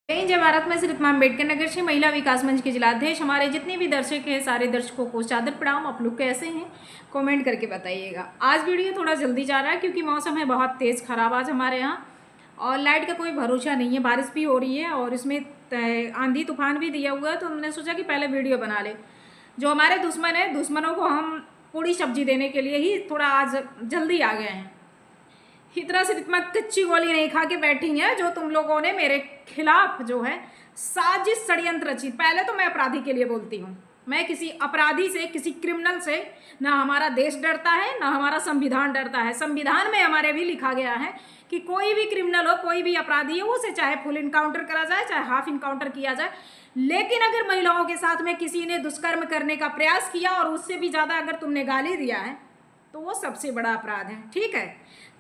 जय भारत में सिर्फ अम्बेडकर नगर से महिला विकास मंच के जिलाध्यक्ष हमारे जितने भी दर्शक हैं सारे दर्शकों को सादर प्रणाम। आप लोग कैसे हैं कमेंट करके बताइएगा। आज वीडियो थोड़ा जल्दी जा रहा है क्योंकि मौसम है बहुत तेज़ ख़राब आज हमारे यहाँ और लाइट का कोई भरोसा नहीं है। बारिश भी हो रही है और इसमें आंधी तूफान भी दिया हुआ है, तो हमने सोचा कि पहले वीडियो बना ले। जो हमारे दुश्मन है, दुश्मनों को हम पूरी सब्जी देने के लिए ही थोड़ा आज जल्दी आ गए हैं। इतना से इतना कच्ची गोली नहीं खा के बैठी हैं जो तुम लोगों ने मेरे खिलाफ जो है साजिश षड्यंत्र रची। पहले तो मैं अपराधी के लिए बोलती हूँ, मैं किसी अपराधी से, किसी क्रिमिनल से ना हमारा देश डरता है ना हमारा संविधान डरता है। संविधान में हमारे भी लिखा गया है कि कोई भी क्रिमिनल हो, कोई भी अपराधी हो, उसे चाहे फुल इनकाउंटर करा जाए चाहे हाफ इनकाउंटर किया जाए। लेकिन अगर महिलाओं के साथ में किसी ने दुष्कर्म करने का प्रयास किया और उससे भी ज़्यादा अगर तुमने गाली दिया है तो वो सबसे बड़ा अपराध है। ठीक है,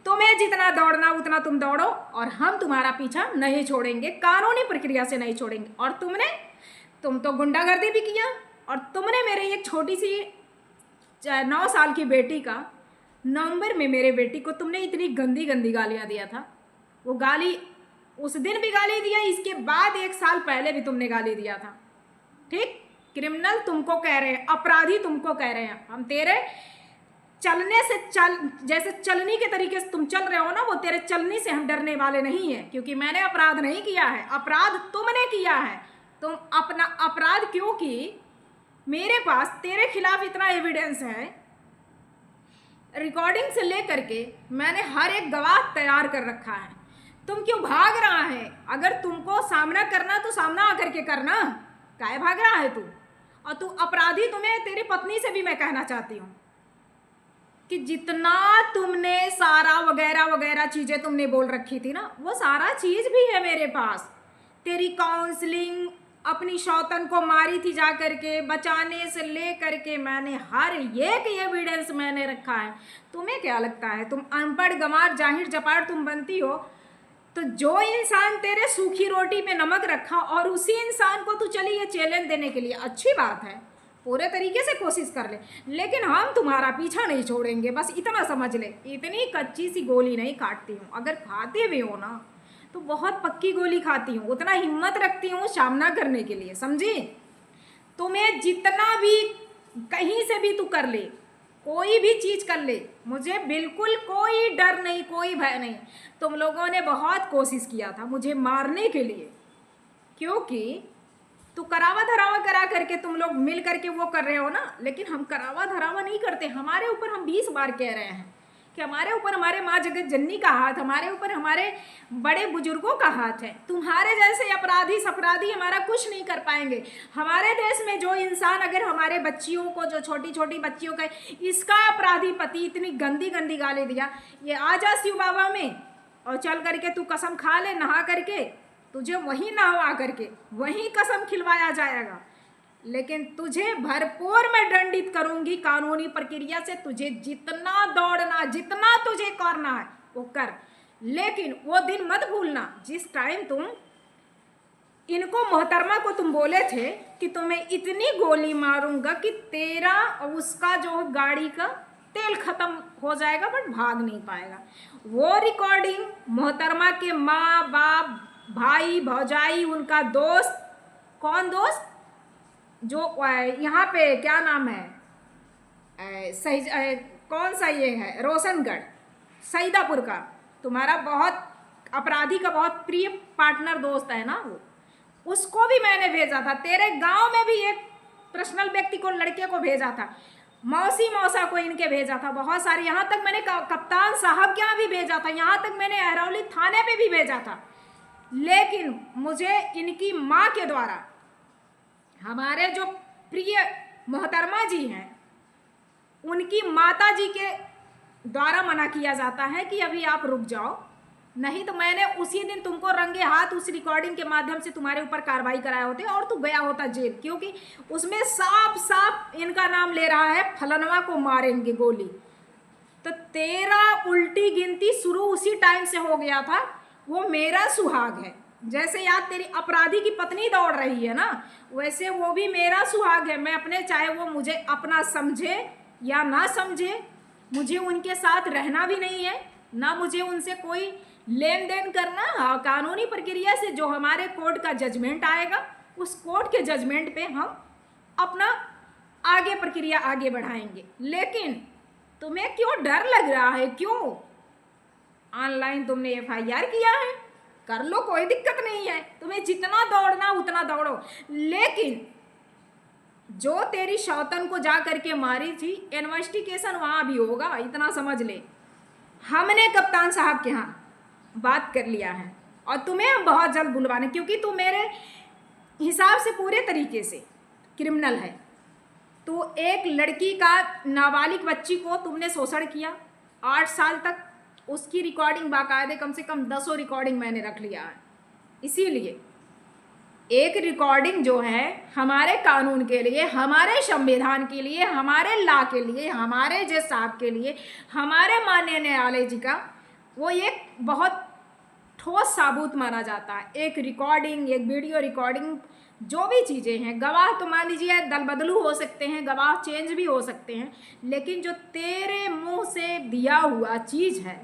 तुम्हें जितना दौड़ना उतना तुम दौड़ो और हम तुम्हारा पीछा नहीं छोड़ेंगे, कानूनी प्रक्रिया से नहीं छोड़ेंगे। और तुम तो गुंडागर्दी भी किया और तुमने मेरे एक छोटी सी 9 साल की बेटी का नवंबर में मेरे बेटी को तुमने इतनी गंदी गंदी गालियाँ दिया था। वो गाली उस दिन भी गाली दिया, इसके बाद 1 साल पहले भी तुमने गाली दिया था। ठीक, क्रिमिनल तुमको कह रहे हैं, अपराधी तुमको कह रहे हैं। हम तेरे चलने से जैसे चलनी के तरीके से तुम चल रहे हो ना, वो तेरे चलनी से हम डरने वाले नहीं है, क्योंकि मैंने अपराध नहीं किया है, अपराध तुमने किया है। तुम अपना अपराध क्यों की, मेरे पास तेरे खिलाफ इतना एविडेंस है, रिकॉर्डिंग से लेकर के मैंने हर एक गवाह तैयार कर रखा है। तुम क्यों भाग रहा है? अगर तुमको सामना करना तो सामना आकर के करना, काहे भाग रहा है तू? और तू अपराधी, तुम्हें तेरी पत्नी से भी मैं कहना चाहती हूँ कि जितना तुमने सारा वगैरह वगैरह चीज़ें तुमने बोल रखी थी ना, वो सारा चीज़ भी है मेरे पास। तेरी काउंसलिंग, अपनी शौतन को मारी थी जा करके, बचाने से ले करके मैंने हर एक एविडेंस मैंने रखा है। तुम्हें क्या लगता है तुम अनपढ़ गंवार जाहिर जपाड़ तुम बनती हो? तो जो इंसान तेरे सूखी रोटी में नमक रखा और उसी इंसान को तू चली ये चैलेंज देने के लिए, अच्छी बात है, पूरे तरीके से कोशिश कर ले, लेकिन हम तुम्हारा पीछा नहीं छोड़ेंगे। बस इतना समझ ले, इतनी कच्ची सी गोली नहीं काटती हूँ। अगर खाते भी हो ना तो बहुत पक्की गोली खाती हूँ, उतना हिम्मत रखती हूँ सामना करने के लिए, समझी? तुम्हें जितना भी कहीं से भी तू कर ले, कोई भी चीज़ कर ले, मुझे बिल्कुल कोई डर नहीं, कोई भय नहीं। तुम लोगों ने बहुत कोशिश किया था मुझे मारने के लिए, क्योंकि तो करावा धरावा करा करके तुम लोग मिल करके वो कर रहे हो ना, लेकिन हम करावा धरावा नहीं करते। हमारे ऊपर हम 20 बार कह रहे हैं कि हमारे ऊपर हमारे माँ जगत जननी का हाथ, हमारे ऊपर हमारे बड़े बुजुर्गों का हाथ है। तुम्हारे जैसे अपराधी सपराधी हमारा कुछ नहीं कर पाएंगे। हमारे देश में जो इंसान अगर हमारे बच्चियों को, जो छोटी छोटी बच्चियों का, इसका अपराधी पति इतनी गंदी गंदी गाली दिया, ये आ जा शिव बाबा में और चल करके तू कसम खा ले, नहा करके तुझे वहीं नहवा करके वहीं कसम खिलवाया जाएगा। लेकिन तुझे भरपूर मैं दंडित करूंगी कानूनी प्रक्रिया से। तुझे जितना दौड़ना, जितना तुझे करना है वो कर, लेकिन वो दिन मत भूलना जिस टाइम तुम इनको, मोहतरमा को तुम बोले थे कि तुम्हें इतनी गोली मारूंगा कि तेरा उसका जो गाड़ी का तेल खत्म हो जाएगा बट भाग नहीं पाएगा। वो रिकॉर्डिंग मोहतरमा के माँ बाप, भाई भौजाई, उनका दोस्त, कौन दोस्त, जो यहाँ पे क्या नाम है, सही कौन सा ये है, रोशनगढ़ सईदापुर का, तुम्हारा बहुत अपराधी का बहुत प्रिय पार्टनर दोस्त है ना, वो, उसको भी मैंने भेजा था। तेरे गांव में भी एक पर्सनल व्यक्ति को, लड़के को भेजा था, मौसी मौसा को इनके भेजा था, बहुत सारे, यहाँ तक मैंने कप्तान साहब के यहाँ भी भेजा था, यहाँ तक मैंने अहरौली थाने पे भी भेजा था। लेकिन मुझे इनकी माँ के द्वारा, हमारे जो प्रिय मोहतरमा जी हैं, उनकी माता जी के द्वारा मना किया जाता है कि अभी आप रुक जाओ, नहीं तो मैंने उसी दिन तुमको रंगे हाथ उस रिकॉर्डिंग के माध्यम से तुम्हारे ऊपर कार्रवाई कराए होते और तू गया होता जेल, क्योंकि उसमें साफ साफ इनका नाम ले रहा है, फलनवा को मारेंगे गोली। तो तेरा उल्टी गिनती शुरू उसी टाइम से हो गया था। वो मेरा सुहाग है, जैसे याद तेरी अपराधी की पत्नी दौड़ रही है ना, वैसे वो भी मेरा सुहाग है। मैं अपने, चाहे वो मुझे अपना समझे या ना समझे, मुझे उनके साथ रहना भी नहीं है, ना मुझे उनसे कोई लेन देन करना, कानूनी प्रक्रिया से जो हमारे कोर्ट का जजमेंट आएगा उस कोर्ट के जजमेंट पे हम अपना आगे प्रक्रिया आगे बढ़ाएंगे। लेकिन तुम्हें क्यों डर लग रहा है? क्यों? ऑनलाइन तुमने FIR किया है, कर लो, कोई दिक्कत नहीं है, तुम्हें जितना दौड़ना उतना दौड़ो। लेकिन जो तेरी शौतन को जा करके मारी थी, इन्वेस्टिगेशन वहां भी होगा, इतना समझ ले। हमने कप्तान साहब के यहाँ बात कर लिया है और तुम्हें हम बहुत जल्द बुलवाने, क्योंकि तू मेरे हिसाब से पूरे तरीके से क्रिमिनल है। तो एक लड़की का, नाबालिग बच्ची को तुमने शोषण किया 8 साल तक, उसकी रिकॉर्डिंग बाकायदे कम से कम 10 रिकॉर्डिंग मैंने रख लिया है। इसीलिए एक रिकॉर्डिंग जो है हमारे कानून के लिए, हमारे संविधान के लिए, हमारे लॉ के लिए, हमारे जज साहब के लिए, हमारे माननीय न्यायालय जी का, वो एक बहुत ठोस साबूत माना जाता है। एक रिकॉर्डिंग, एक वीडियो रिकॉर्डिंग, जो भी चीज़ें हैं, गवाह तो मान लीजिए दल बदलू हो सकते हैं, गवाह चेंज भी हो सकते हैं, लेकिन जो तेरे मुंह से दिया हुआ चीज़ है,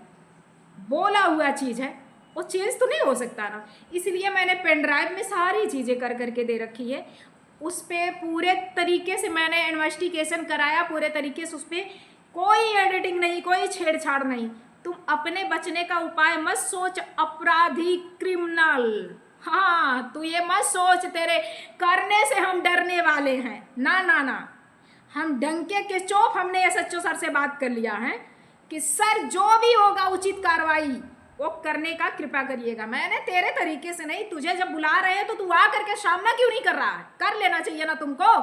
बोला हुआ चीज़ है, वो चेंज तो नहीं हो सकता ना। इसलिए मैंने पेन ड्राइव में सारी चीज़ें कर करके दे रखी है। उस पर पूरे तरीके से मैंने इन्वेस्टिगेशन कराया, पूरे तरीके से उस पर कोई एडिटिंग नहीं, कोई छेड़छाड़ नहीं। तुम अपने बचने का उपाय मत सोच, अपराधी, क्रिमिनल। हाँ, तू ये मत सोच तेरे करने से हम डरने वाले हैं, ना ना ना। हम डंके के चौप, हमने SHO सर से बात कर लिया है कि सर जो भी होगा उचित कार्रवाई वो करने का कृपा करिएगा। मैंने तेरे तरीके से नहीं, तुझे जब बुला रहे हैं तो तू आ करके सामना क्यों नहीं कर रहा है? कर लेना चाहिए ना तुमको।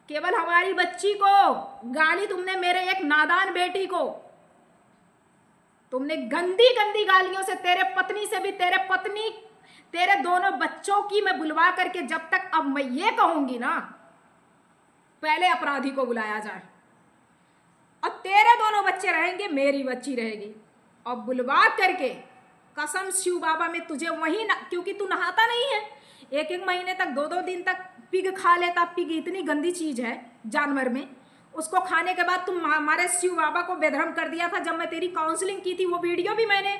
केवल हमारी बच्ची को गाली तुमने, मेरे एक नादान बेटी को तुमने गंदी गंदी गालियों से, तेरे पत्नी से भी, तेरे पत्नी, तेरे दोनों बच्चों की मैं बुलवा करके, जब तक अब मैं ये कहूंगी ना पहले अपराधी को बुलाया जाए, और तेरे दोनों बच्चे रहेंगे, मेरी बच्ची रहेगी, और बुलवा करके कसम शिव बाबा में तुझे वहीं ना, क्योंकि तू नहाता नहीं है, 1-1 महीने तक, 2-2 दिन तक पिग खा लेता। पिग इतनी गंदी चीज है जानवर में, उसको खाने के बाद तुम हमारे शिव बाबा को बेधर्म कर दिया था। जब मैं तेरी काउंसलिंग की थी, वो वीडियो भी मैंने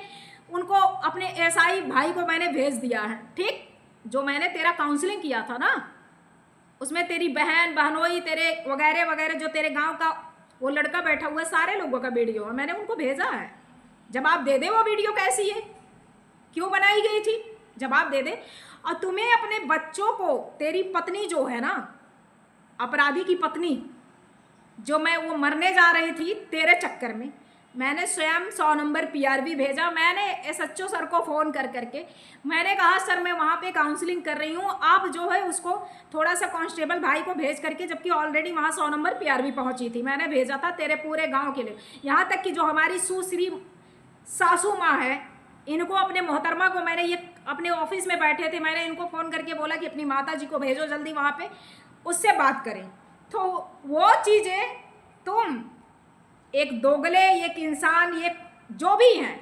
उनको, अपने SI भाई को मैंने भेज दिया है। ठीक, जो मैंने तेरा काउंसलिंग किया था ना, उसमें तेरी बहन, बहनोई, तेरे वगैरह वगैरह, जो तेरे गांव का वो लड़का बैठा हुआ है, सारे लोगों का वीडियो है, मैंने उनको भेजा है। जवाब दे दे, वो वीडियो कैसी है, क्यों बनाई गई थी, जवाब दे दे। और तुम्हें अपने बच्चों को, तेरी पत्नी जो है ना, अपराधी की पत्नी, जो मैं वो मरने जा रही थी तेरे चक्कर में, मैंने स्वयं 100 नंबर PRV भेजा। मैंने SHO सर को फ़ोन कर करके मैंने कहा सर मैं वहाँ पे काउंसलिंग कर रही हूँ, आप जो है उसको थोड़ा सा कांस्टेबल भाई को भेज करके, जबकि ऑलरेडी वहाँ 100 नंबर PRV पहुँची थी, मैंने भेजा था तेरे पूरे गाँव के लिए। यहाँ तक कि जो हमारी सुश्री सासू माँ है, इनको, अपने मोहतरमा को, मैंने ये अपने ऑफिस में बैठे थे, मैंने इनको फ़ोन करके बोला कि अपनी माता जी को भेजो जल्दी वहाँ पे, उससे बात करें। तो वो चीज़ें तुम, एक दोगले, एक इंसान, ये जो भी हैं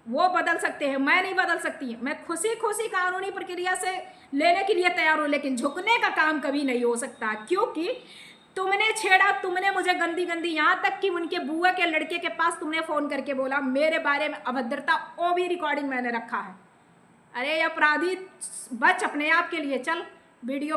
वो बदल सकते हैं, मैं नहीं बदल सकती। मैं खुशी खुशी कानूनी प्रक्रिया से लेने के लिए तैयार हूँ, लेकिन झुकने का काम कभी नहीं हो सकता, क्योंकि तुमने छेड़ा, तुमने मुझे गंदी गंदी, यहाँ तक कि उनके बुआ के लड़के के पास तुमने फ़ोन करके बोला मेरे बारे में अभद्रता, वो भी रिकॉर्डिंग मैंने रखा है। अरे अपराधी, बच अपने आप के लिए, चल वीडियो